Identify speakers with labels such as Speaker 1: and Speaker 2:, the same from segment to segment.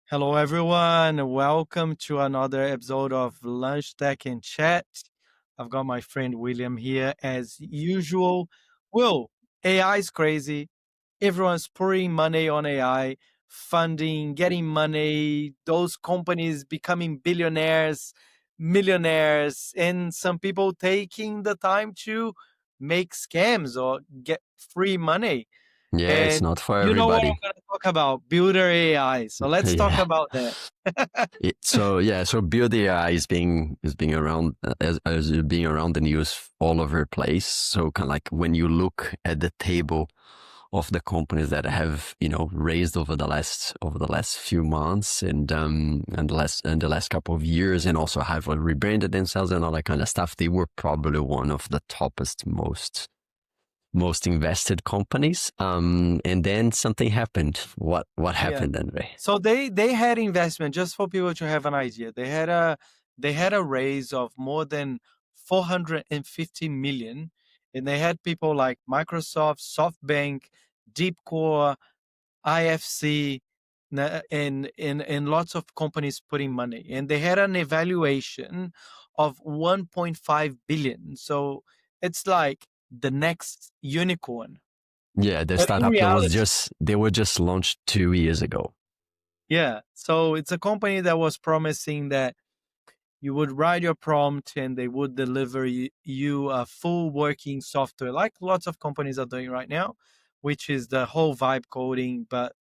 Speaker 1: Hello, everyone. Welcome to another episode of Lunch Tech and Chat. I've got my friend William here as usual. Will, AI is crazy. Everyone's pouring money on AI, funding, getting money, those companies becoming billionaires, millionaires, and some people taking the time to make scams or get free money.
Speaker 2: Yeah, it's
Speaker 1: And
Speaker 2: not for
Speaker 1: you know what I'm
Speaker 2: everybody.
Speaker 1: going to talk about? Builder AI. So let's talk
Speaker 2: Yeah.
Speaker 1: about that.
Speaker 2: So Build AI is being around as being around the news all over the place. So kind of like when you look at the table of the companies that have raised over the last few months and the last couple of years, and also have rebranded themselves and all that kind of stuff, they were probably one of the toppest, most invested companies. And then something happened. What
Speaker 1: Yeah.
Speaker 2: happened, Andre?
Speaker 1: So they had investment, just for people to have an idea. They had a raise of more than 450 million, and they had people like Microsoft, SoftBank, Deepcore, IFC, and lots of companies putting money. And they had an evaluation of 1.5 billion. So it's like the next unicorn.
Speaker 2: Yeah, the
Speaker 1: But in
Speaker 2: startup that was
Speaker 1: reality,
Speaker 2: just they were just launched 2 years ago.
Speaker 1: yeah. So it's a company that was promising that you would write your prompt and they would deliver you a full working software, like lots of companies are doing right now, which is the whole vibe coding. But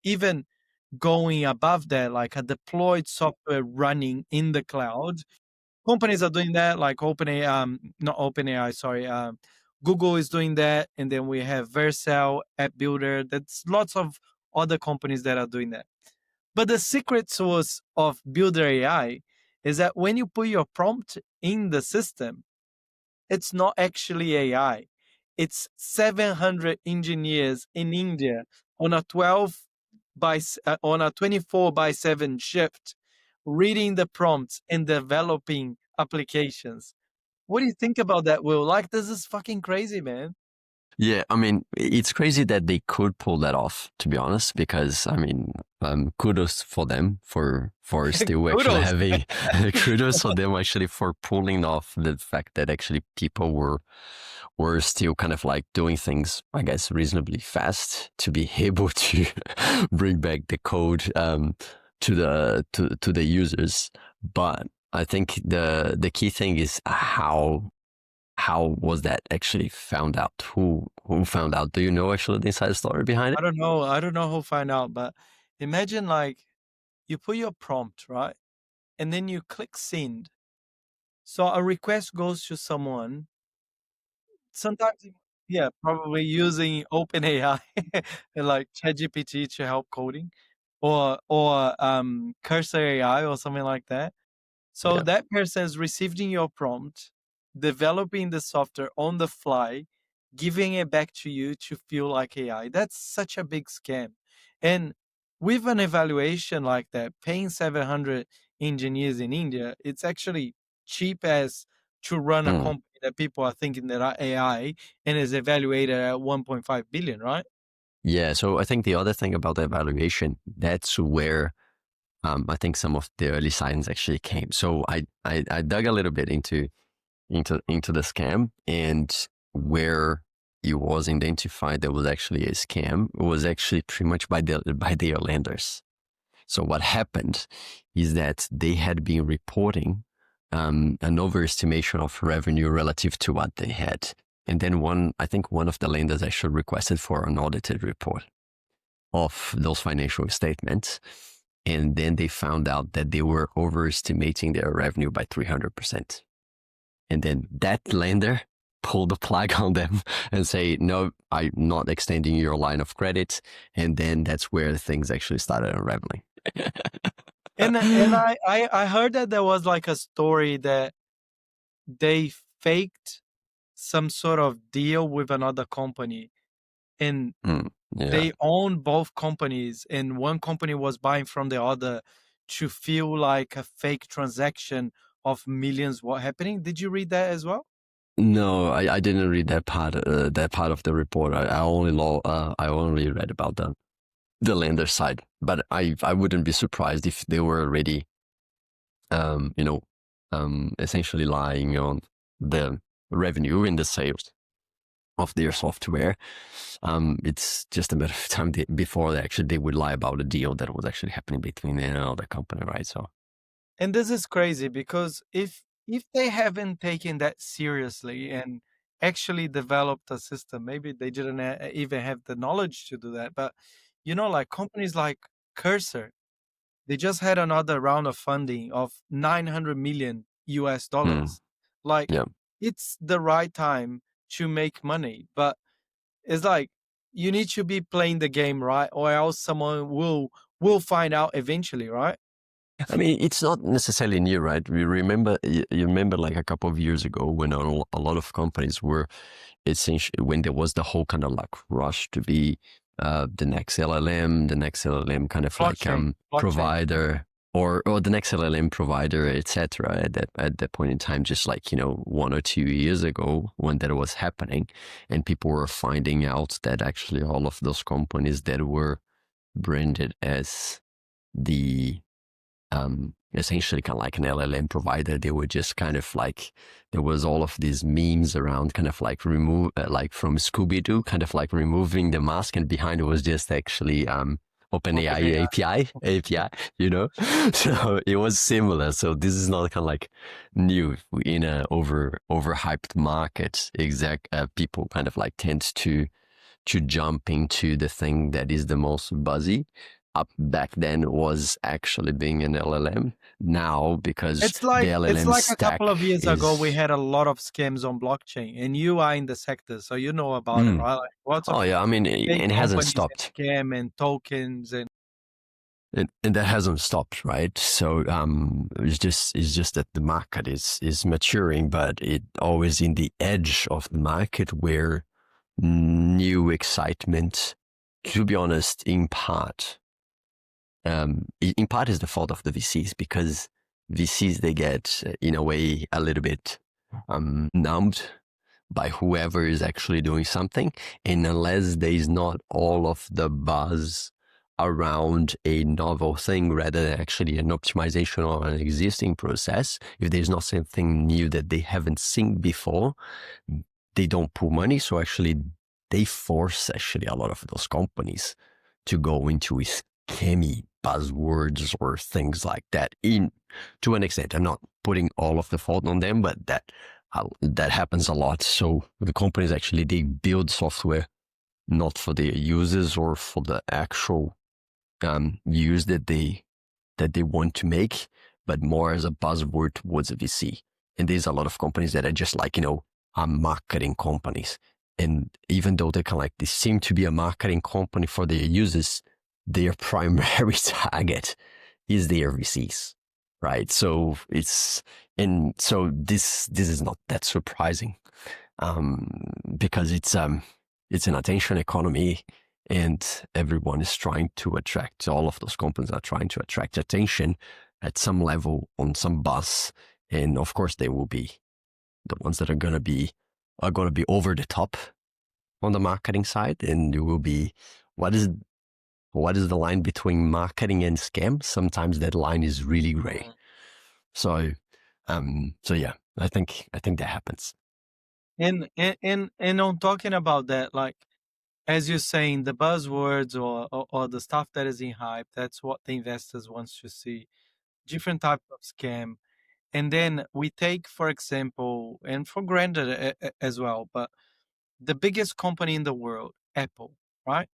Speaker 1: even going above that, like a deployed software running in the cloud, companies are doing that, like not OpenAI, sorry. Google is doing that, and then we have Vercel, App Builder. That's lots of other companies that are doing that. But the secret sauce of Builder AI is that when you put your prompt in the system, it's not actually AI. It's 700 engineers in India on a 24 by 7 shift, reading the prompts and developing applications. What do you think about that, Will? Like, this is fucking crazy, man.
Speaker 2: Yeah, I mean, it's crazy that they could pull that off, to be honest, because I mean, kudos for them for still actually
Speaker 1: Kudos.
Speaker 2: having kudos for them actually for pulling off the fact that actually people were still kind of like doing things, I guess, reasonably fast to be able to bring back the code to the users. But I think the key thing is how was that actually found out? Who found out? Do you know actually the inside story behind
Speaker 1: I
Speaker 2: it?
Speaker 1: don't know. I don't know who find out, but imagine like you put your prompt, right? And then you click send. So a request goes to someone. Sometimes, yeah, probably using OpenAI and like ChatGPT to help coding, or Cursor AI or something like that. So
Speaker 2: Yeah.
Speaker 1: that person is receiving your prompt, developing the software on the fly, giving it back to you to feel like AI. That's such a big scam. And with an evaluation like that, paying 700 engineers in India, it's actually cheap as to run a
Speaker 2: Mm.
Speaker 1: company that people are thinking that are AI and is evaluated at 1.5 billion, right?
Speaker 2: Yeah. So I think the other thing about the evaluation, that's where I think some of the early signs actually came. So I dug a little bit into the scam, and where it was identified that was actually a scam was actually pretty much by their lenders. So what happened is that they had been reporting an overestimation of revenue relative to what they had. And then I think one of the lenders actually requested for an audited report of those financial statements. And then they found out that they were overestimating their revenue by 300%. And then that lender pulled the plug on them and say, no, I'm not extending your line of credit. And then that's where things actually started unraveling.
Speaker 1: And I heard that there was like a story that they faked some sort of deal with another company, and
Speaker 2: Yeah.
Speaker 1: they own both companies, and one company was buying from the other to feel like a fake transaction of millions what happening. Did you read that as well?
Speaker 2: No, I didn't read that part of the report. I only read about the lender side. but I wouldn't be surprised if they were already, you know, essentially lying on the revenue and the sales of their software. It's just a matter of time before they would lie about a deal that was actually happening between them and another company, right? So,
Speaker 1: And this is crazy because if they haven't taken that seriously and actually developed a system, maybe they didn't even have the knowledge to do that. But like companies like Cursor, they just had another round of funding of 900 million US
Speaker 2: mm,
Speaker 1: dollars. Like
Speaker 2: yeah.
Speaker 1: it's the right time to make money, but it's like you need to be playing the game right, or else someone will find out eventually, right?
Speaker 2: I mean, it's not necessarily new, right? We remember, you remember like a couple of years ago when a lot of companies were essentially, when there was the whole kind of like rush to be the next LLM kind of like
Speaker 1: Blockchain.
Speaker 2: provider, or the next LLM provider, etc. At that point in time, just like 1 or 2 years ago when that was happening, and people were finding out that actually all of those companies that were branded as the essentially kind of like an LLM provider. They were just kind of like, there was all of these memes around kind of like like from Scooby-Doo, kind of like removing the mask, and behind it was just actually OpenAI
Speaker 1: OpenAI.
Speaker 2: API, you know? So it was similar. So this is not kind of like new in a overhyped market. People kind of like tend to jump into the thing that is the most buzzy. Up back then was actually being an LLM. Now, because the
Speaker 1: It's
Speaker 2: LLM
Speaker 1: like a couple of
Speaker 2: stack
Speaker 1: years ago, we
Speaker 2: is,
Speaker 1: had a lot of scams on blockchain, and you are in the sector, so you know about it,
Speaker 2: mm,
Speaker 1: right? Like lots of
Speaker 2: oh yeah, I mean,
Speaker 1: fake
Speaker 2: it hasn't
Speaker 1: companies and
Speaker 2: stopped.
Speaker 1: scam and tokens and
Speaker 2: And that hasn't stopped, right? So it's just that the market is maturing, but it always in the edge of the market where new excitement, to be honest, in part is the fault of the VCs, because VCs, they get in a way a little bit numbed by whoever is actually doing something, and unless there is not all of the buzz around a novel thing rather than actually an optimization or an existing process, if there's not something new that they haven't seen before, they don't pull money. So actually they force actually a lot of those companies to go into scammy buzzwords or things like that, in to an extent. I'm not putting all of the fault on them, but that happens a lot. So the companies actually, they build software not for their users or for the actual use that they want to make, but more as a buzzword towards a VC. And there's a lot of companies that are just like, marketing companies. And even though they seem to be a marketing company for their users, their primary target is their VCs, right? So so this is not that surprising, um, because it's an attention economy, and everyone is trying to attract, all of those companies are trying to attract attention at some level on some bus. And of course, they will be the ones that are going to be over the top on the marketing side. And you will be, what is the line between marketing and scam? Sometimes that line is really gray.
Speaker 1: Mhm.
Speaker 2: So, yeah, I think that happens.
Speaker 1: and on talking about that, like as you're saying, the buzzwords or the stuff that is in hype, that's what the investors wants to see. Different types of scam. And then we take, for example, and for granted as well, but the biggest company in the world, Apple, right?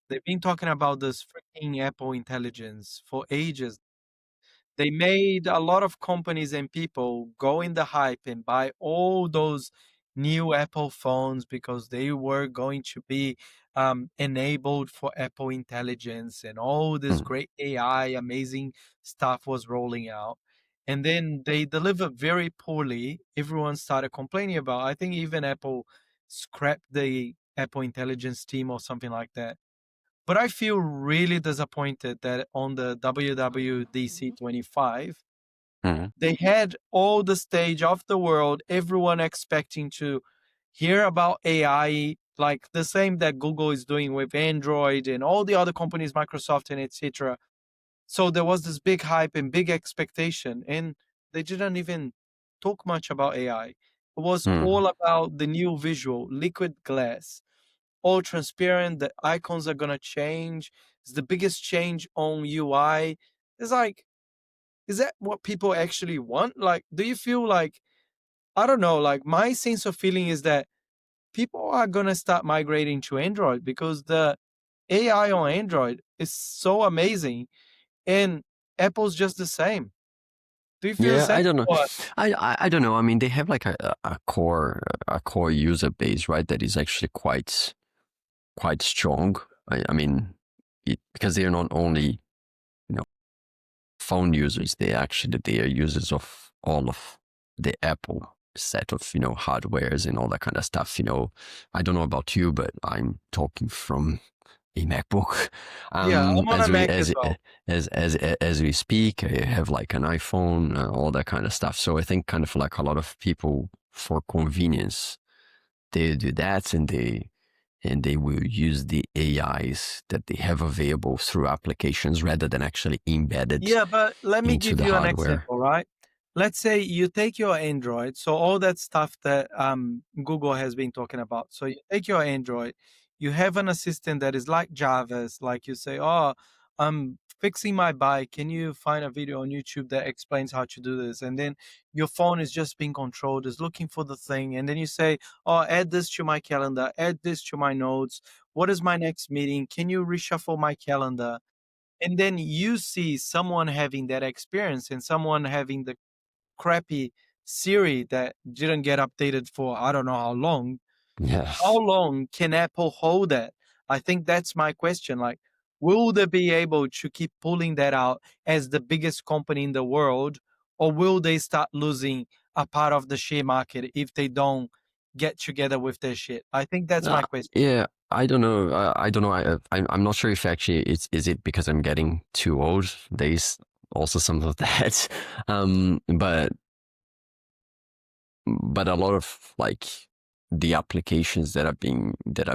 Speaker 1: They've been talking about this freaking Apple Intelligence for ages. They made a lot of companies and people go in the hype and buy all those new Apple phones because they were going to be enabled for Apple Intelligence, and all this
Speaker 2: Mm,
Speaker 1: great AI, amazing stuff was rolling out. And then they delivered very poorly. Everyone started complaining about. I think even Apple scrapped the Apple Intelligence team or something like that. But I feel really disappointed that on the WWDC 25,
Speaker 2: mm,
Speaker 1: they had all the stage of the world, everyone expecting to hear about AI like the same that Google is doing with Android and all the other companies, Microsoft and etc. So there was this big hype and big expectation, and they didn't even talk much about AI. It was
Speaker 2: Hmm.
Speaker 1: all about the new visual, liquid glass, all transparent. The icons are gonna change. It's the biggest change on UI. It's like, is that what people actually want? Like, do you feel like, I don't know, like my sense of feeling is that people are gonna start migrating to Android because the AI on Android is so amazing and Apple's just the same. Do you feel the
Speaker 2: Yeah,
Speaker 1: same?
Speaker 2: I don't know.
Speaker 1: Or
Speaker 2: I don't know. I mean, they have like a core user base, right? That is actually quite strong. I mean, because they are not only you know phone users, they are users of all of the Apple set of hardwares and all that kind of stuff. I don't know about you, but I'm talking from a MacBook.
Speaker 1: yeah, I'm on a
Speaker 2: As we
Speaker 1: Mac as well.
Speaker 2: as we speak, I have like an iPhone, all that kind of stuff. So I think kind of like a lot of people, for convenience, they do that, and they will use the AIs that they have available through applications rather than actually embedded
Speaker 1: Yeah, but let me
Speaker 2: into
Speaker 1: give
Speaker 2: the
Speaker 1: you an
Speaker 2: hardware.
Speaker 1: example, right? Let's say you take your Android, so all that stuff that Google has been talking about. So you take your Android, you have an assistant that is like Java's, like you say, "Oh, I'm fixing my bike. Can you find a video on YouTube that explains how to do this?" And then your phone is just being controlled, is looking for the thing, and then you say, "Oh, add this to my calendar, add this to my notes. What is my next meeting? Can you reshuffle my calendar?" And then you see someone having that experience and someone having the crappy Siri that didn't get updated for I don't know how long. How
Speaker 2: Yes.
Speaker 1: long can Apple hold that? I think that's my question. Like, will they be able to keep pulling that out as the biggest company in the world, or will they start losing a part of the share market if they don't get together with their shit? I think that's
Speaker 2: Uh,
Speaker 1: my question.
Speaker 2: yeah, I don't know. I don't know. I'm not sure if actually is it because I'm getting too old. There's also some of that. But a lot of like the applications that are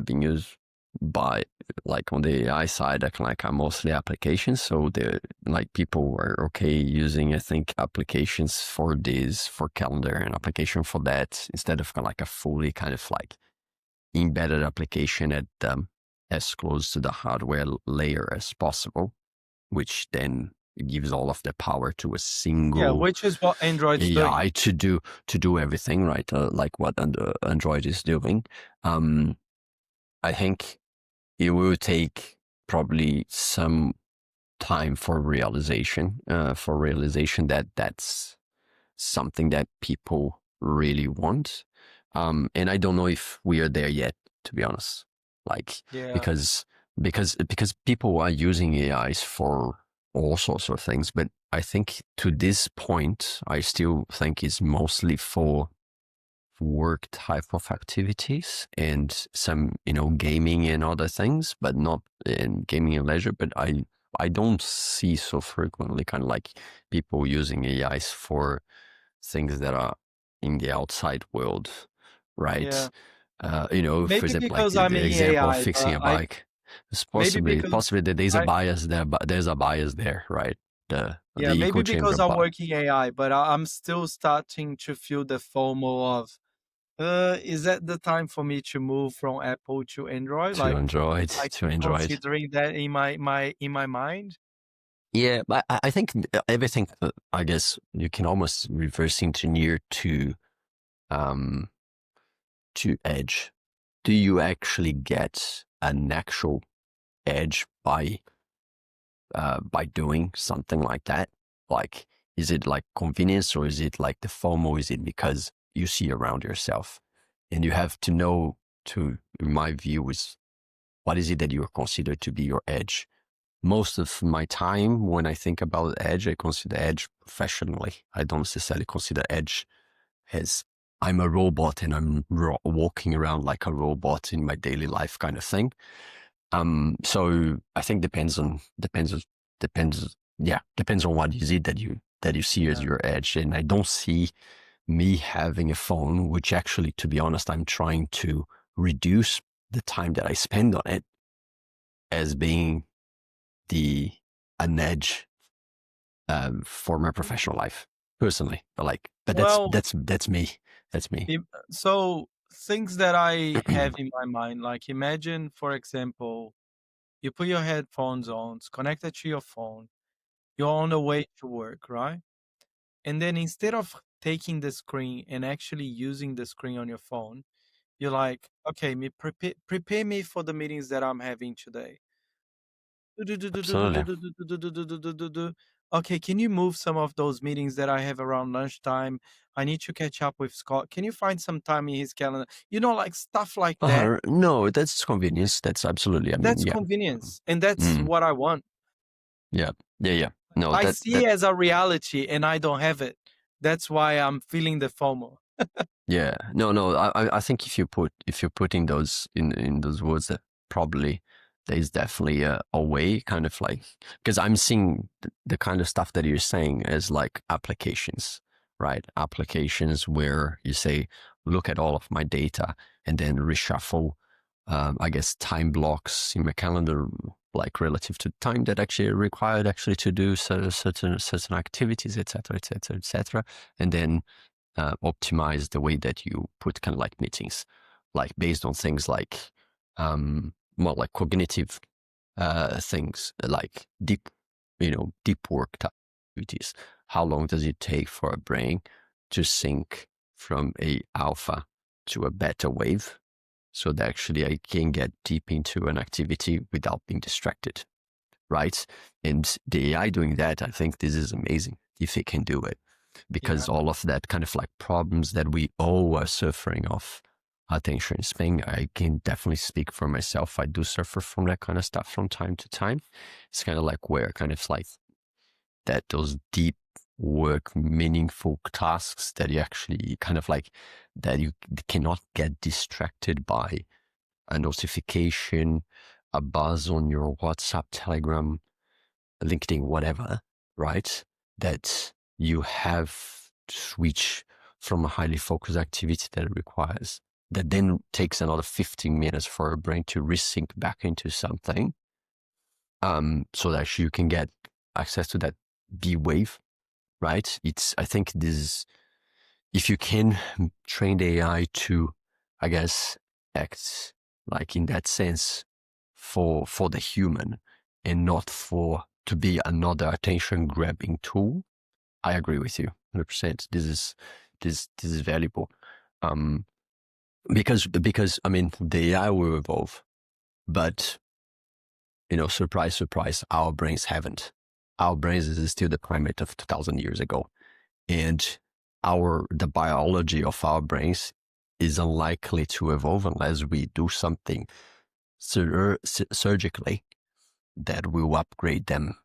Speaker 2: being used by like on the AI side are mostly applications. So the like people are okay using I think applications for this for calendar and application for that instead of like a fully kind of like embedded application at as close to the hardware layer as possible, which then gives all of the power to a
Speaker 1: Yeah,
Speaker 2: single
Speaker 1: which is what Android's doing.
Speaker 2: AI to do everything, right? Like what Android is doing. Um, I think it will take probably some time for realization that that's something that people really want. And I don't know if we are there yet, to be honest. Like
Speaker 1: Yeah.
Speaker 2: because because people are using AIs for all sorts of things, but I think to this point, I still think it's mostly for work type of activities and some gaming and other things, but not in gaming and leisure. But I don't see so frequently kind of like people using AIs for things that are in the outside world, right?
Speaker 1: Yeah.
Speaker 2: For
Speaker 1: Maybe
Speaker 2: example, like
Speaker 1: because I'm
Speaker 2: the
Speaker 1: in
Speaker 2: example of
Speaker 1: AI,
Speaker 2: fixing
Speaker 1: but
Speaker 2: a
Speaker 1: I
Speaker 2: bike. It's
Speaker 1: maybe because
Speaker 2: possibly that there's a
Speaker 1: I
Speaker 2: bias there, but there's a bias there, right?
Speaker 1: yeah,
Speaker 2: The
Speaker 1: maybe
Speaker 2: echo chamber
Speaker 1: because I'm
Speaker 2: bias
Speaker 1: working AI, but I'm still starting to feel the FOMO of, is that the time for me to move from Apple to Android?
Speaker 2: to
Speaker 1: Like,
Speaker 2: Android,
Speaker 1: I
Speaker 2: to
Speaker 1: keep
Speaker 2: Android.
Speaker 1: considering that in my mind.
Speaker 2: Yeah, but I think everything, I guess you can almost reverse engineer um, to edge. Do you actually get an actual edge by doing something like that? Like, is it like convenience or is it like the FOMO? Is it because you see around yourself? And you have to know in my view, is what is it that you consider to be your edge? Most of my time when I think about edge, I consider edge professionally. I don't necessarily consider edge as I'm a robot and I'm walking around like a robot in my daily life kind of thing. So I think depends on what is it that you see as
Speaker 1: Yeah.
Speaker 2: your edge. And I don't see me having a phone, which actually, to be honest, I'm trying to reduce the time that I spend on it as being the an edge for my professional life personally. But like, but
Speaker 1: Well,
Speaker 2: that's me. That's me.
Speaker 1: so things that I have in my mind, like imagine, for example, you put your headphones on, it's connected to your phone, you're on the way to work, right? And then instead of taking the screen and actually using the screen on your phone, you're like, okay, prepare me for the meetings that I'm having today.
Speaker 2: Absolutely.
Speaker 1: Okay, can you move some of those meetings that I have around lunchtime? I need to catch up with Scott. Can you find some time in his calendar? Like stuff like that.
Speaker 2: No, that's convenience. That's absolutely. I mean,
Speaker 1: That's
Speaker 2: yeah.
Speaker 1: convenience. And that's
Speaker 2: Mm,
Speaker 1: what I want.
Speaker 2: yeah. Yeah. Yeah. No,
Speaker 1: I
Speaker 2: that
Speaker 1: see as a reality and I don't have it. That's why I'm feeling the FOMO.
Speaker 2: Yeah, no. I think if you're putting those in those words, that probably there is definitely a way, kind of like, because I'm seeing the kind of stuff that you're saying as like applications, right? Applications where you say, look at all of my data and then reshuffle, I guess, time blocks in my calendar, like relative to time that actually required actually to do certain activities, etc., etc., etc., and then optimize the way that you put kind of like meetings, like based on things like more like cognitive things, like deep work activities. How long does it take for a brain to sync from a alpha to a beta wave, so that actually I can get deep into an activity without being distracted, right? And the AI doing that, I think this is amazing if it can do it,
Speaker 1: Yeah.
Speaker 2: because all of that kind of like problems that we all are suffering of attention span, I can definitely speak for myself. I do suffer from that kind of stuff from time to time. It's kind of like where kind of like that those deep work, meaningful tasks that you actually kind of like that you cannot get distracted by a notification, a buzz on your WhatsApp, Telegram, LinkedIn, whatever, right? That you have to switch from a highly focused activity that it requires, that then takes another 15 minutes for a brain to resync back into something, so that you can get access to that B wave, right? I think this, if you can train the AI to, I guess, act like in that sense for the human and not for to be another attention grabbing tool, I agree with you 100%. This is valuable. Um, because I mean the AI will evolve, but surprise, surprise, our brains haven't. Our brains is still the primate of 2,000 years ago, and the biology of our brains is unlikely to evolve unless we do something surgically that will upgrade them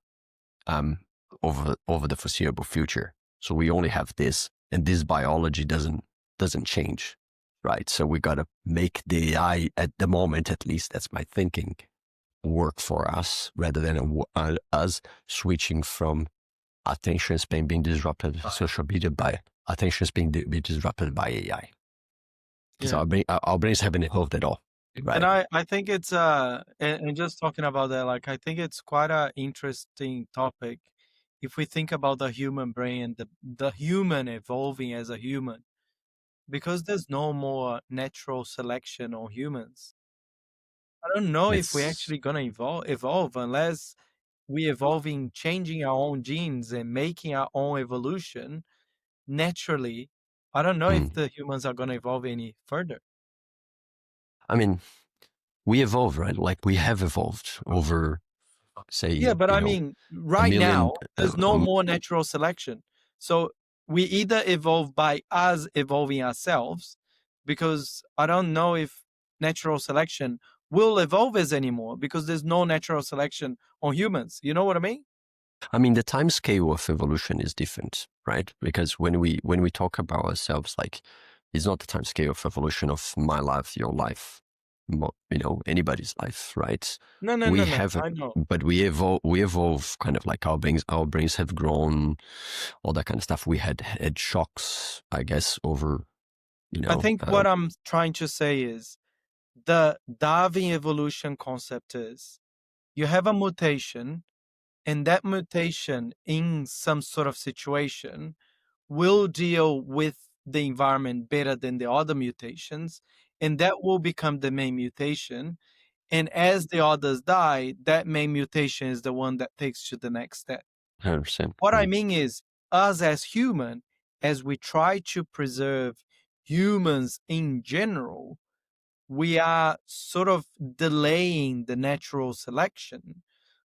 Speaker 2: um, over the foreseeable future. So we only have this, and this biology doesn't change, right? So we gotta make the AI at the moment, at least that's my thinking, work for us rather than us switching from attention span being disrupted social media by attention span being disrupted by AI, because
Speaker 1: Yeah.
Speaker 2: our brains haven't evolved at all,
Speaker 1: And
Speaker 2: right?
Speaker 1: I think it's and just talking about that, like I think it's quite a interesting topic if we think about the human brain and the human evolving as a human, because there's no more natural selection on humans. I don't know if we're
Speaker 2: It's
Speaker 1: actually gonna evolve unless we evolving changing our own genes and making our own evolution naturally. I don't know if
Speaker 2: mm,
Speaker 1: the humans are gonna evolve any further.
Speaker 2: I mean, we evolve, right? Like we have evolved over,
Speaker 1: Yeah,
Speaker 2: say,
Speaker 1: but I mean,
Speaker 2: a
Speaker 1: right
Speaker 2: million.
Speaker 1: now, there's no more natural selection. So we either evolve by us evolving ourselves, because I don't know if natural selection will evolve us anymore because there's no natural selection on humans. You know what I mean?
Speaker 2: I mean, the time scale of evolution is different, right? Because when we talk about ourselves, like it's not the time scale of evolution of my life, your life, anybody's life, right?
Speaker 1: No, no, no,
Speaker 2: We
Speaker 1: no.
Speaker 2: have,
Speaker 1: I know.
Speaker 2: but we evolve kind of like our brains have grown, all that kind of stuff. We had shocks, I guess, over, you
Speaker 1: I
Speaker 2: know,
Speaker 1: think what I'm trying to say is the Darwin evolution concept is you have a mutation, and that mutation in some sort of situation will deal with the environment better than the other mutations, and that will become the main mutation. And as the others die, that main mutation is the one that takes to the next step.
Speaker 2: 100%.
Speaker 1: What I
Speaker 2: Yeah.
Speaker 1: mean is, us as human, as we try to preserve humans in general, we are sort of delaying the natural selection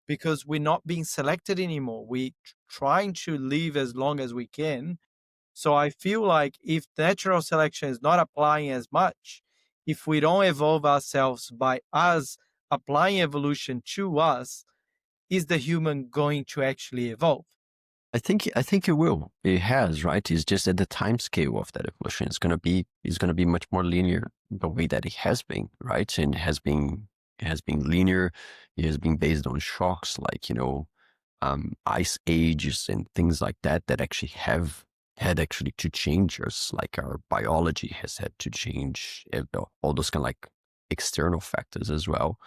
Speaker 1: because we're not being selected anymore. We trying to live as long as we can. So I feel like if natural selection is not applying as much, if we don't evolve ourselves by us applying evolution to us, is the human going to actually evolve?
Speaker 2: I think it will. It has, right? It's just that the time scale of that evolution is gonna be much more linear the way that it has been, right? And it has been linear. It has been based on shocks like, ice ages and things like that that actually have had actually to change us. Like our biology has had to change, all those kind of like external factors as well.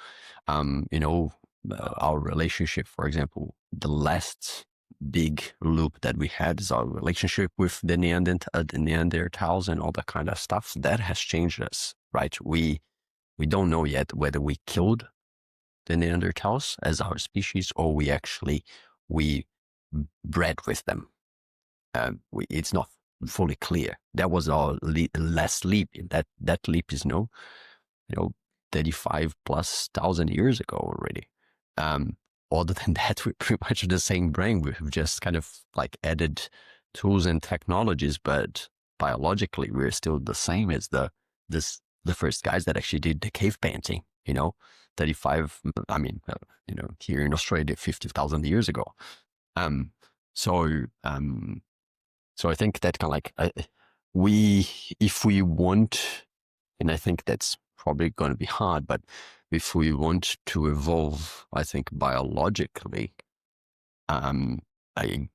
Speaker 2: Our relationship, for example, the last big loop that we had is our relationship with the Neanderthals and all that kind of stuff. That has changed us, right? We don't know yet whether we killed the Neanderthals as our species or we bred with them. It's not fully clear. That was our last leap. That leap is you know, 35 plus thousand years ago already. Um, Other than that, we're pretty much the same brain. We've just kind of like added tools and technologies, but biologically, we're still the same as the first guys that actually did the cave painting. 35. I mean, here in Australia, 50,000 years ago. Um, so um, so I think that kind of like if we want, and I think that's probably going to be hard, but if we want to evolve, I think biologically, um, I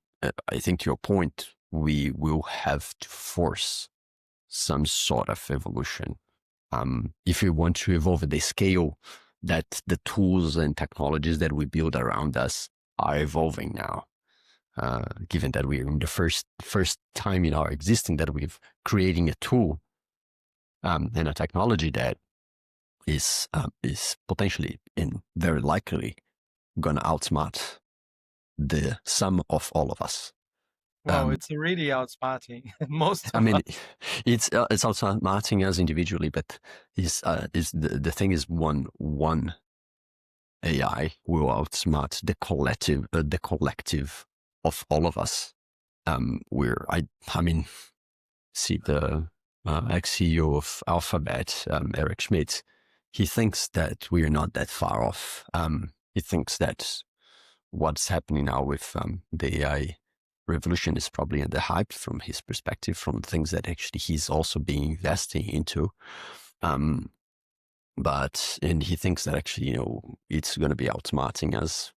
Speaker 2: I think to your point, we will have to force some sort of evolution. If we want to evolve at the scale that the tools and technologies that we build around us are evolving now. Given that we're in the first time in our existing that we've creating a tool and a technology that is potentially and very likely gonna outsmart the sum of all of us.
Speaker 1: Well,
Speaker 2: Um,
Speaker 1: it's really outsmarting most
Speaker 2: I
Speaker 1: of us.
Speaker 2: mean, it's outsmarting us individually, but is the thing is one AI will outsmart the collective of all of us. I mean, see the ex-CEO of Alphabet, Eric Schmidt, he thinks that we are not that far off. He thinks that what's happening now with the AI revolution is probably in the hype from his perspective, from things that actually he's also been investing into. Um, and he thinks that actually, it's going to be outsmarting us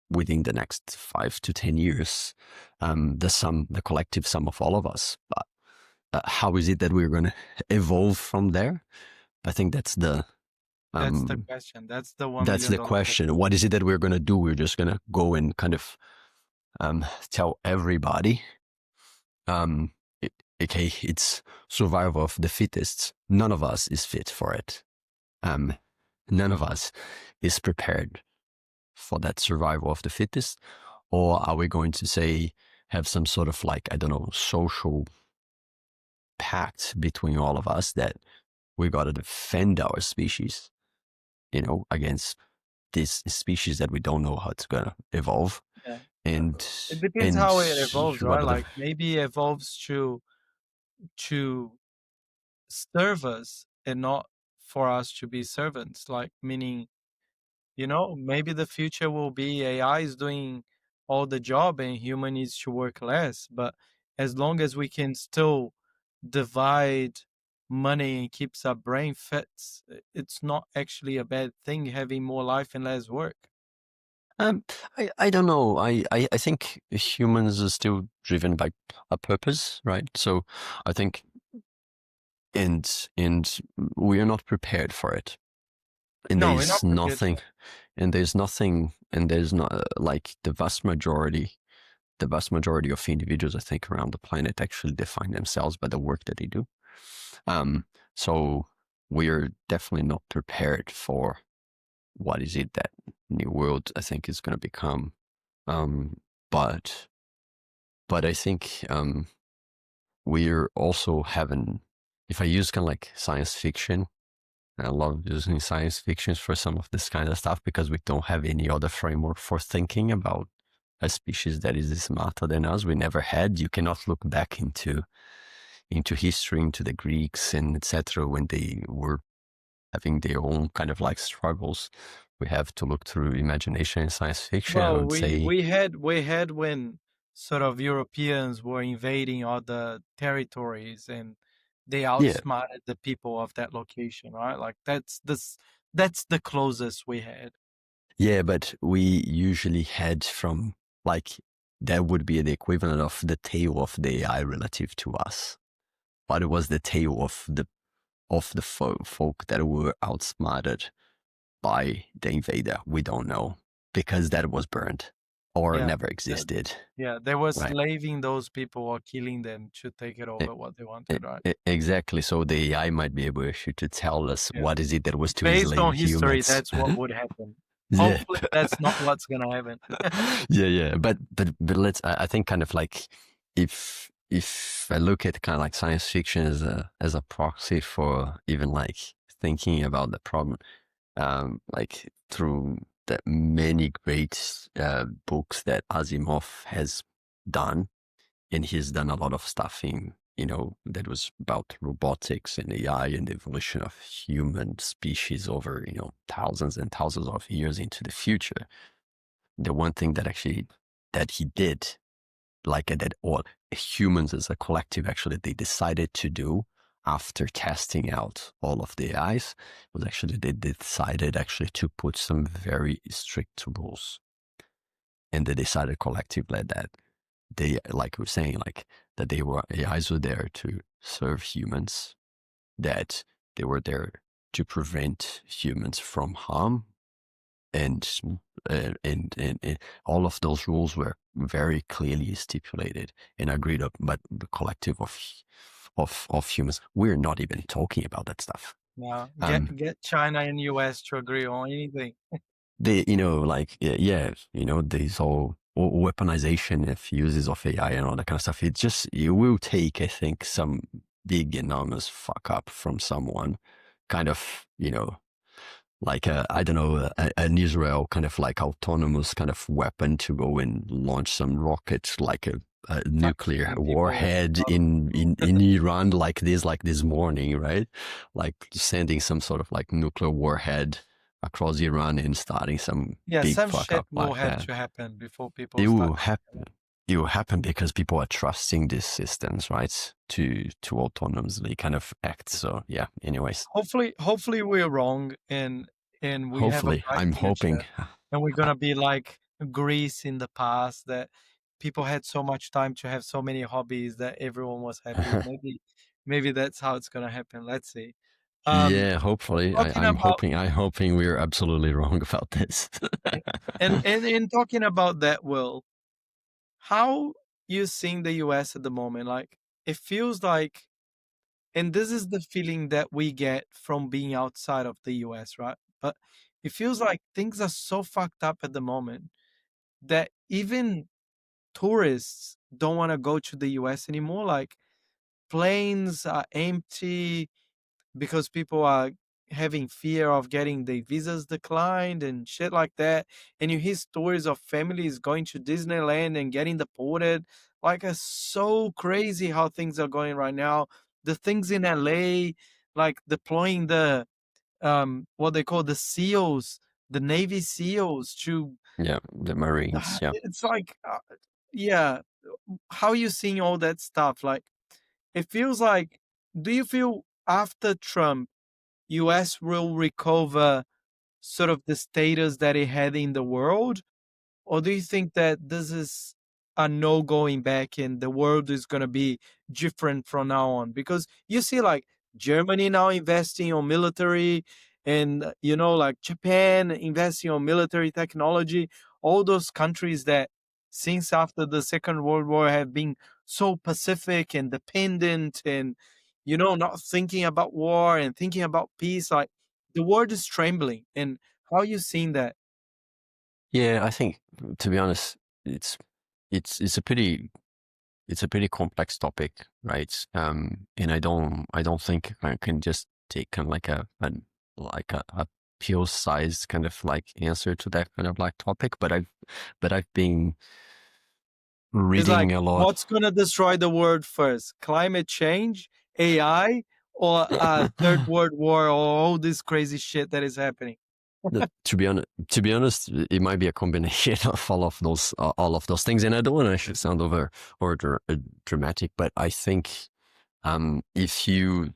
Speaker 2: within the next 5 to 10 years, the collective sum of all of us. But how is it that we're going to evolve from there? I think
Speaker 1: That's the
Speaker 2: um,
Speaker 1: question. That's the $1
Speaker 2: that's
Speaker 1: million
Speaker 2: the
Speaker 1: question.
Speaker 2: question. What is it that we're going to do? We're just going to go and kind of tell everybody, um, okay, it's survival of the fittest. None of us is fit for it. Um, None of us is prepared for that survival of the fittest. Or are we going to say, have some sort of like, I don't know, social pact between all of us that we got to defend our species, against this species that we don't know how it's going to evolve.
Speaker 1: Yeah.
Speaker 2: And,
Speaker 1: It depends
Speaker 2: and
Speaker 1: how it evolves, right?
Speaker 2: what are the,
Speaker 1: Like maybe it evolves to serve us and not for us to be servants. Like meaning, maybe the future will be AI is doing all the job and human needs to work less. But as long as we can still divide money and keeps our brain fit, it's not actually a bad thing having more life and less work.
Speaker 2: um, I don't know. I think humans are still driven by a purpose, right? So I think and we are not prepared for it. And
Speaker 1: No, we're
Speaker 2: there's
Speaker 1: not prepared
Speaker 2: nothing,
Speaker 1: for
Speaker 2: and there's not like the vast majority of individuals, I think, around the planet actually define themselves by the work that they do. Um, so we're definitely not prepared for what is it that new world I think is going to become. Um, but but I think we're also having, if I use kind of like science fiction, I love using science fictions for some of this kind of stuff because we don't have any other framework for thinking about a species that is smarter than us. We never had. You cannot look back into history, into the Greeks and etc. when they were having their own kind of like struggles. We have to look through imagination and science fiction. I
Speaker 1: well,
Speaker 2: would
Speaker 1: we
Speaker 2: say,
Speaker 1: we had we had when sort of Europeans were invading other territories and they
Speaker 2: yeah,
Speaker 1: outsmarted the people of that location, right? Like that's the closest we had.
Speaker 2: yeah, but we usually had from like that would be the equivalent of the tail of the AI relative to us. But it was the tail of the folk that were outsmarted by the invader. We don't know because that was burned or
Speaker 1: Yeah.
Speaker 2: never
Speaker 1: The-
Speaker 2: existed.
Speaker 1: yeah, they were
Speaker 2: Right.
Speaker 1: slaving those people or killing them to take it
Speaker 2: E-
Speaker 1: over what they wanted, right?
Speaker 2: Exactly. So the AI might be able to tell us
Speaker 1: Yeah.
Speaker 2: what is it that was to
Speaker 1: Based
Speaker 2: enslave
Speaker 1: on history,
Speaker 2: humans.
Speaker 1: that's what would happen.
Speaker 2: Yeah.
Speaker 1: Hopefully, that's not what's gonna happen.
Speaker 2: Yeah, yeah. But let's. I think kind of like if I look at kind of like science fiction as a proxy for even like thinking about the problem, like through the many great books that Asimov has done, and he's done a lot of stuff in, that was about robotics and AI and the evolution of human species over, thousands and thousands of years into the future. The one thing that actually that he did, like that all humans as a collective actually they decided to do after testing out all of the AIs was actually they decided actually to put some very strict rules, and they decided collectively that they, like we're saying, like that they were AIs were there to serve humans, that they were there to prevent humans from harm, and and all of those rules were very clearly stipulated and agreed up by the collective of humans. We're not even talking about that stuff.
Speaker 1: Now,
Speaker 2: Um,
Speaker 1: get China and US to agree on anything.
Speaker 2: they, like, yeah, these whole weaponization of uses of AI and all that kind of stuff. It just, it will take, I think, some big, enormous fuck up from someone, kind of, like I don't know, an Israel kind of like autonomous kind of weapon to go and launch some rockets, like a
Speaker 1: Start
Speaker 2: nuclear
Speaker 1: killing people.
Speaker 2: warhead in Iran, like this morning, right? Like sending some sort of like nuclear warhead across Iran and starting some
Speaker 1: Yeah,
Speaker 2: big
Speaker 1: some
Speaker 2: fuck
Speaker 1: shit
Speaker 2: up
Speaker 1: will
Speaker 2: like
Speaker 1: have
Speaker 2: that.
Speaker 1: to happen before people
Speaker 2: It
Speaker 1: start
Speaker 2: will
Speaker 1: thinking
Speaker 2: happen. It will happen because people are trusting these systems, right? To autonomously kind of act. So yeah. Anyways,
Speaker 1: hopefully we're wrong and we have a
Speaker 2: hopefully,
Speaker 1: bright
Speaker 2: I'm hoping.
Speaker 1: future and we're gonna be like Greece in the past that people had so much time to have so many hobbies that everyone was happy. Maybe that's how it's gonna happen. Let's see. Um
Speaker 2: Yeah, hopefully.
Speaker 1: talking about
Speaker 2: I'm hoping we're absolutely wrong about this.
Speaker 1: and in talking about that, Will, how you seeing the US at the moment? Like it feels like, and this is the feeling that we get from being outside of the US, right? But it feels like things are so fucked up at the moment that even tourists don't want to go to the US anymore. Like planes are empty because people are having fear of getting their visas declined and shit like that. And you hear stories of families going to Disneyland and getting deported. Like it's so crazy how things are going right now. The things in LA, like deploying the what they call the SEALs, the Navy SEALs to
Speaker 2: Yeah, the Marines. Yeah.
Speaker 1: it's like yeah, how you seeing all that stuff? Like it feels like, do you feel after Trump US will recover sort of the status that it had in the world? Or do you think that this is a no going back and the world is going to be different from now on? Because you see, like, Germany now investing on military, and like Japan investing on military technology. All those countries that since after the Second World War have been so pacific and dependent, and not thinking about war and thinking about peace. Like the world is trembling. And how you seen that?
Speaker 2: Yeah, I think to be honest, it's it's a pretty complex topic, right? And I don't think I can just take kind of like a pure size kind of like answer to that kind of like topic. But I've been
Speaker 1: It's like,
Speaker 2: reading a lot.
Speaker 1: what's gonna destroy the world first? Climate change, AI, or a third world war, or all this crazy shit that is happening?
Speaker 2: To be honest, it might be a combination of all of those things. And I don't want to actually sound dramatic, but I think if you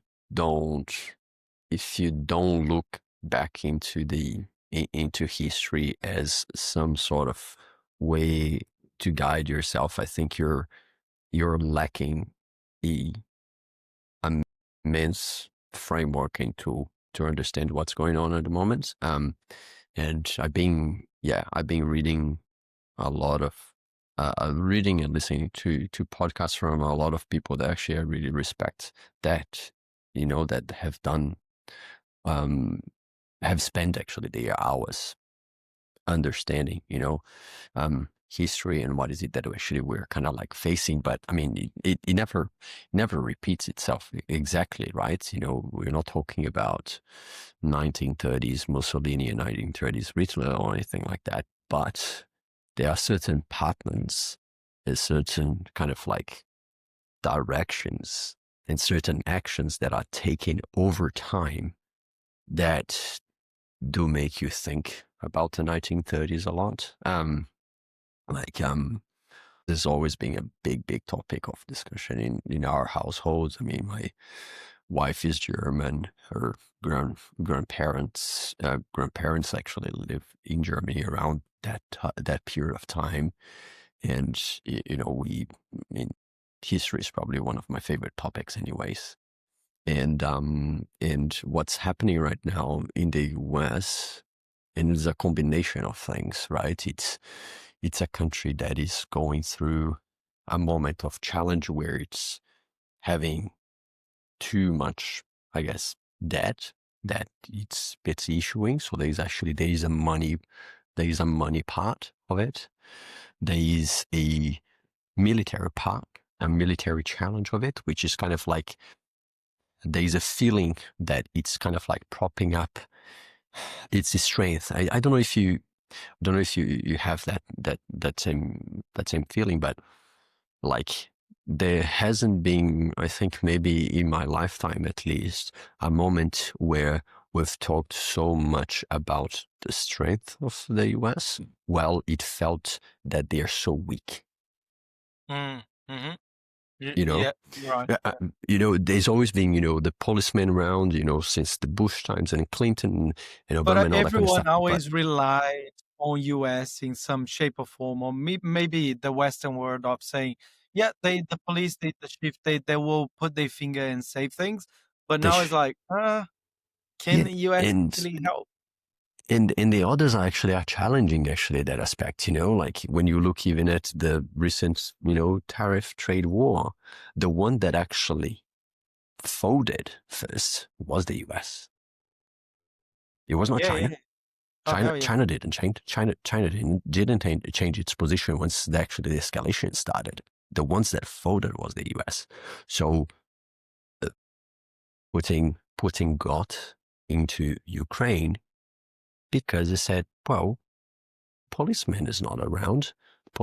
Speaker 2: don't look back into history as some sort of way to guide yourself, I think you're lacking a immense framework to understand what's going on at the moment. And I've been reading a lot of reading and listening to podcasts from a lot of people that actually I really respect, that that um have spent actually their hours understanding history and what is it that actually we're kind of like facing. But I mean, it never repeats itself exactly, right? We're not talking about 1930s Mussolini and 1930s Hitler or anything like that, but there are certain patterns, there's certain kind of like directions and certain actions that are taken over time that do make you think about the 1930s a lot. There's always been a big topic of discussion in our households. I mean, my wife is German. Her grandparents actually lived in Germany around that period of time. And I mean, history is probably one of my favorite topics, anyways. And what's happening right now in the US, and it's a combination of things, right? It's a country that is going through a moment of challenge where it's having too much, I guess, debt that it's issuing. So there is a money part of it. There is a military part, a military challenge of it, which is kind of like there is a feeling that it's kind of like propping up its strength. I don't know if you have that same feeling, but like there hasn't been, I think maybe in my lifetime at least, a moment where we've talked so much about the strength of the US. Well, it felt that they're so weak.
Speaker 1: Mm, hmm.
Speaker 2: You know,
Speaker 1: Yeah, you're right. Yeah.
Speaker 2: there's always been, the policemen around, since the Bush times and Clinton and
Speaker 1: But
Speaker 2: Obama and all that kind of
Speaker 1: everyone
Speaker 2: stuff. But
Speaker 1: always relied on US in some shape or form, or maybe the Western world of saying, yeah, the police, the chief, they will put their finger and save things. But
Speaker 2: they,
Speaker 1: now it's like, can
Speaker 2: yeah,
Speaker 1: the US
Speaker 2: and
Speaker 1: really help?
Speaker 2: and the others are challenging actually that aspect. Like when you look even at the recent, tariff trade war, the one that actually folded first was the US. It was not
Speaker 1: Yeah, yeah.
Speaker 2: China.
Speaker 1: Yeah. Oh
Speaker 2: China
Speaker 1: hell yeah.
Speaker 2: China didn't change. China didn't change its position once actually the escalation started. The ones that folded was the US. So uh, putting God into Ukraine because they said, well, policeman is not around.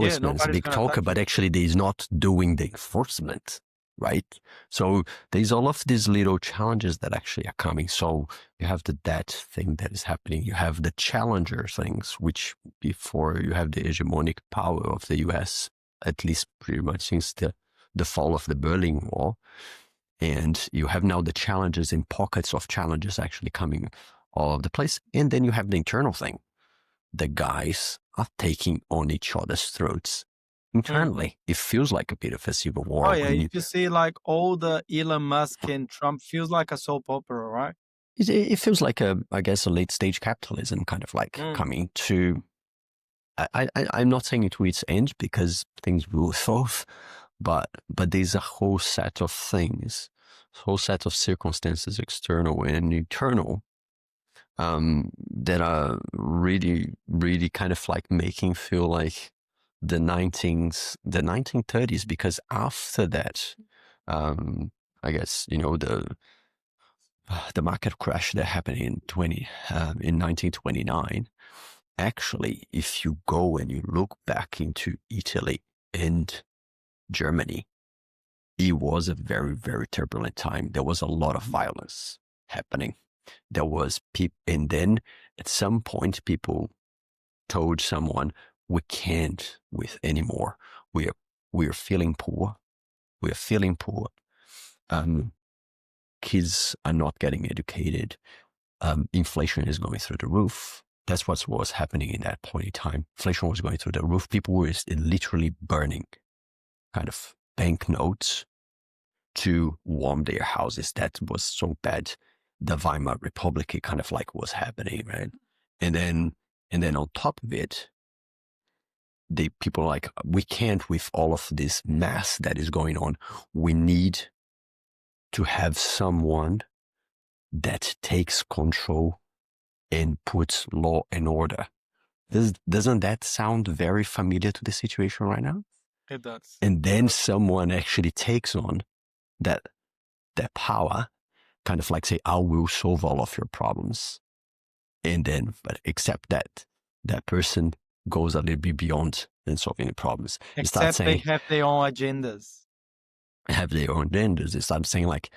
Speaker 1: Yeah,
Speaker 2: Policeman is a
Speaker 1: nobody's
Speaker 2: big
Speaker 1: gonna
Speaker 2: talker,
Speaker 1: touch
Speaker 2: but
Speaker 1: you.
Speaker 2: actually he's not doing the enforcement, right? So there's all of these little challenges that actually are coming. So you have the debt thing that is happening. You have the challenger things, which before you have the hegemonic power of the US, at least pretty much since the fall of the Berlin Wall. And you have now the challenges in pockets of challenges actually coming all over the place. And then you have the internal thing. The guys are taking on each other's throats. internally, it feels like a bit of a civil
Speaker 1: Oh
Speaker 2: war
Speaker 1: yeah,
Speaker 2: when
Speaker 1: if you see like all the Elon Musk and Trump feels like a soap opera, right?
Speaker 2: it feels like I guess, a late stage capitalism kind of like
Speaker 1: Mm.
Speaker 2: coming to. I'm not saying it to its end because things will solve, but there's a whole set of things, whole set of circumstances, external and internal, that are really, really kind of like making feel like the 1930s. Because after that, um, I guess, the market crash that happened in 1929. Actually, if you go and you look back into Italy and Germany, it was a very, very turbulent time. There was a lot of violence happening. There was people, and then at some point, people told someone, "We can't with anymore. We are feeling poor. We are feeling poor. Um, Kids are not getting educated. Inflation is going through the roof." That's what was happening in that point in time. Inflation was going through the roof. People were literally burning kind of banknotes to warm their houses. That was so bad. The Weimar Republic, it kind of like was happening, right? And then, on top of it, the people are like, we can't with all of this mass that is going on. We need to have someone that takes control and puts law and order. Doesn't that sound very familiar to the situation right now?
Speaker 1: It does.
Speaker 2: And then someone actually takes on that that power, kind of like say, "I will solve all of your problems." And then, but except that that person goes a little bit beyond than solving the problems. You start
Speaker 1: Except they
Speaker 2: saying,
Speaker 1: have their own agendas.
Speaker 2: have their own agendas. They start saying like,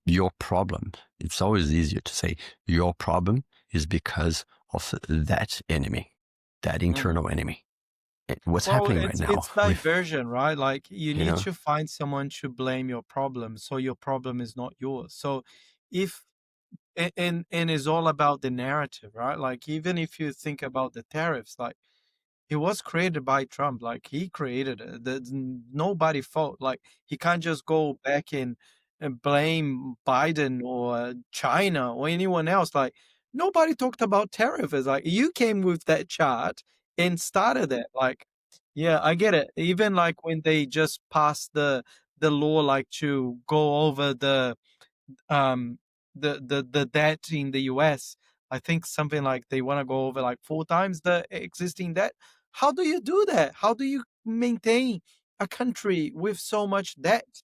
Speaker 2: your problem. It's always easier to say your problem is because of that enemy, that
Speaker 1: Mm.
Speaker 2: internal enemy. What's
Speaker 1: Well,
Speaker 2: happening right
Speaker 1: it's
Speaker 2: now with,
Speaker 1: diversion, right? Like you
Speaker 2: you
Speaker 1: need
Speaker 2: know,
Speaker 1: to find someone to blame your problem, so your problem is not yours. So if and it's all about the narrative, right? Like even if you think about the tariffs, like it was created by Trump. Like he created it. Nobody fault. Like he can't just go back and blame Biden or China or anyone else. Like nobody talked about tariff. It's like you came with that chart and started it. Like, yeah, I get it. Even like when they just passed the law, like to go over um the debt in the US. I think something like they want to go over like 4 times the existing debt. How do you do that? How do you maintain a country with so much debt?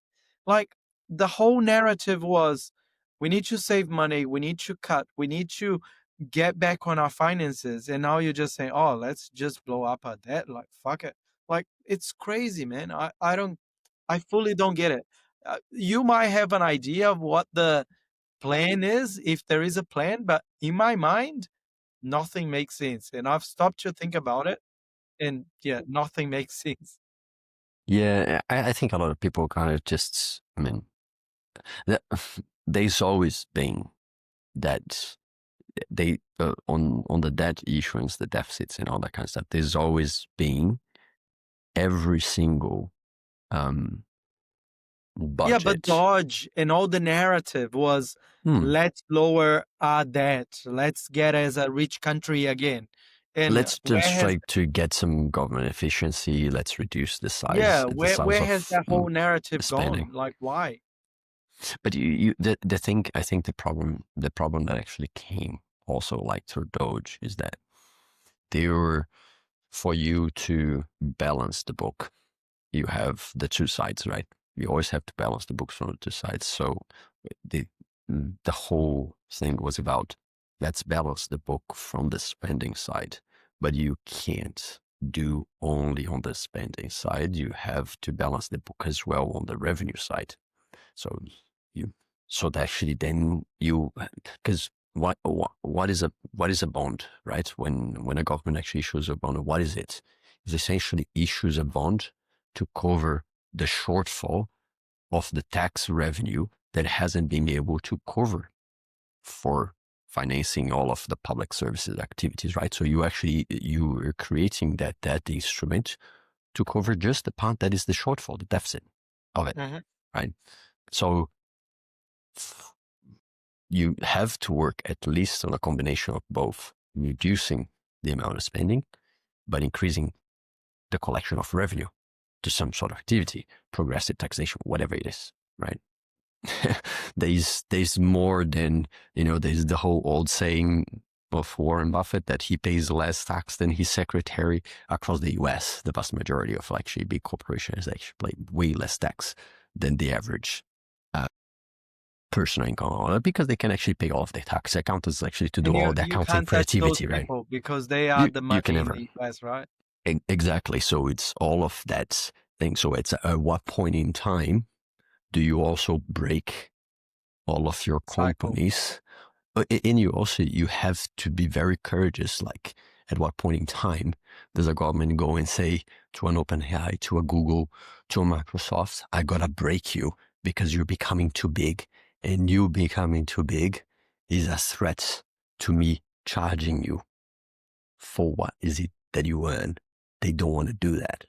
Speaker 1: Like the whole narrative was we need to save money, we need to cut, we need to get back on our finances. And now you're just saying, oh, let's just blow up our debt. Like, fuck it. Like, it's crazy, man. I fully don't get it. You might have an idea of what the plan is, if there is a plan, but in my mind, nothing makes sense. And I've stopped to think about it. And yeah, nothing makes sense.
Speaker 2: yeah, I think a lot of people kind of just, I mean, that, there's always been that on the debt issuance, the deficits and all that kind of stuff. There's always been every single um,
Speaker 1: Yeah, but
Speaker 2: budget.
Speaker 1: Dodge and all the narrative was
Speaker 2: Hmm.
Speaker 1: let's lower our debt, let's get as a rich country again. And
Speaker 2: Let's
Speaker 1: where
Speaker 2: just
Speaker 1: has
Speaker 2: try to get some government efficiency. Let's reduce
Speaker 1: yeah,
Speaker 2: the size
Speaker 1: where has
Speaker 2: of
Speaker 1: that whole narrative
Speaker 2: spending.
Speaker 1: gone? Like why?
Speaker 2: But the thing, I think the problem that actually came also like through Doge is that they were, for you to balance the book, you have the two sides, right? You always have to balance the books from the two sides. So the the whole thing was about, let's balance the book from the spending side, but you can't do only on the spending side. You have to balance the book as well on the revenue side. So you so that actually then you, because what is a bond, right? When a government actually issues a bond, what is it? It essentially issues a bond to cover the shortfall of the tax revenue that hasn't been able to cover for financing all of the public services activities, right? So you are creating that instrument to cover just the part that is the shortfall, the deficit of it,
Speaker 1: Mhm.
Speaker 2: right? So you have to work at least on a combination of both reducing the amount of spending, but increasing the collection of revenue to some sort of activity, progressive taxation, whatever it is, right? there's more than, there's the whole old saying of Warren Buffett that he pays less tax than his secretary across the US. The vast majority of actually big corporations actually pay way less tax than the average personal income, because they can actually pay all of their tax. Accountants actually to
Speaker 1: And
Speaker 2: do all the
Speaker 1: you
Speaker 2: accounting
Speaker 1: can't touch those
Speaker 2: productivity, right?
Speaker 1: people because they are
Speaker 2: You
Speaker 1: the
Speaker 2: you can
Speaker 1: money in
Speaker 2: never.
Speaker 1: the US, right?
Speaker 2: Exactly. So it's all of that thing. So it's at what point in time do you also break all of your
Speaker 1: Cycle.
Speaker 2: companies? And you have to be very courageous. Like, at what point in time does a government go and say to an OpenAI, to a Google, to a Microsoft, I gotta break you because you're becoming too big, and you becoming too big is a threat to me charging you for what is it that you earn? They don't want to do that.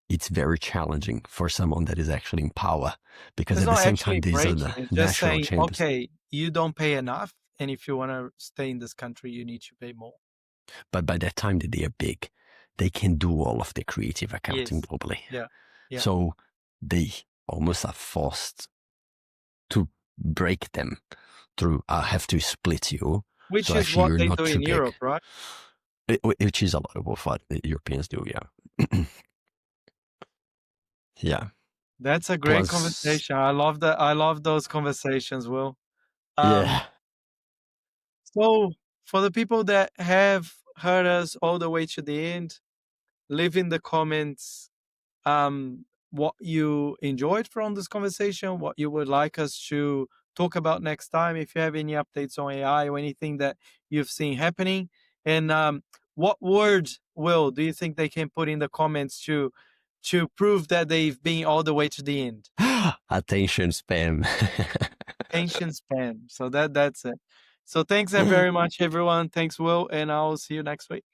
Speaker 2: It's very challenging for someone that is actually in power, because
Speaker 1: It's
Speaker 2: at the
Speaker 1: not
Speaker 2: same time,
Speaker 1: actually
Speaker 2: these are
Speaker 1: breaking.
Speaker 2: the
Speaker 1: It's just
Speaker 2: national
Speaker 1: saying,
Speaker 2: champions.
Speaker 1: okay, you don't pay enough, and if you want to stay in this country, you need to pay more.
Speaker 2: But by that time that they are big, they can do all of the creative accounting
Speaker 1: Yes.
Speaker 2: globally.
Speaker 1: Yeah. Yeah.
Speaker 2: So they almost are forced to break them through, I have to split you.
Speaker 1: Which
Speaker 2: So
Speaker 1: is
Speaker 2: actually
Speaker 1: what
Speaker 2: you're
Speaker 1: they
Speaker 2: not
Speaker 1: do
Speaker 2: too
Speaker 1: in
Speaker 2: big.
Speaker 1: Europe, right?
Speaker 2: Which is a lot of what the Europeans do, yeah. Yeah.
Speaker 1: That's a great
Speaker 2: Plus,
Speaker 1: conversation. I love that. I love those conversations, Will. Um,
Speaker 2: yeah.
Speaker 1: so for the people that have heard us all the way to the end, leave in the comments what you enjoyed from this conversation, what you would like us to talk about next time, if you have any updates on AI or anything that you've seen happening. And what words, Will, do you think they can put in the comments to prove that they've been all the way to the end?
Speaker 2: Attention spam.
Speaker 1: Ancient spam. So that's it. So thanks very much, everyone. Thanks, Will, and I'll see you next week.